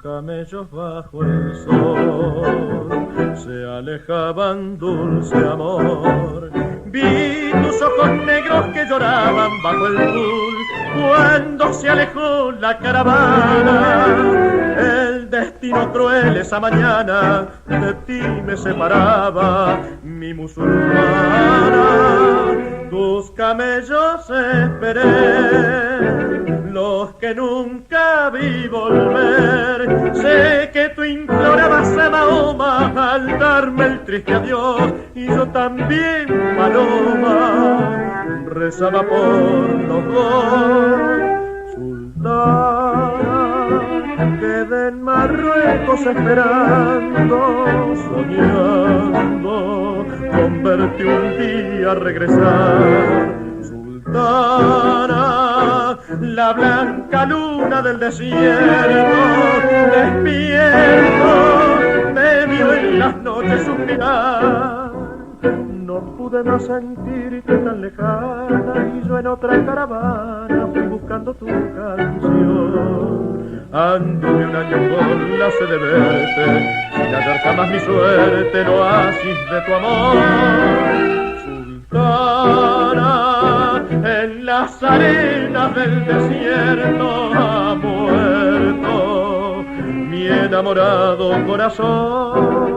Camellos bajo el sol se alejaban, dulce amor. Vi tus ojos negros que lloraban bajo el tul cuando se alejó la caravana. El destino cruel esa mañana de ti me separaba, mi musulmana. Tus camellos esperé, los que nunca vi volver. Sé que tú implorabas a Mahoma al darme el triste adiós, y yo también, paloma, rezaba por los dos. Sultana, quedé en Marruecos esperando, soñando con verte un día regresar. Sultana, la blanca luna del desierto, despierto, me vio en las noches suspirar. No pude más sentirte tan lejana, y yo en otra caravana fui buscando tu canción. Anduve un año con la sed de verte, sin hallar jamás mi suerte, el oasis de tu amor. Sultana, en las arenas del desierto ha muerto mi enamorado corazón.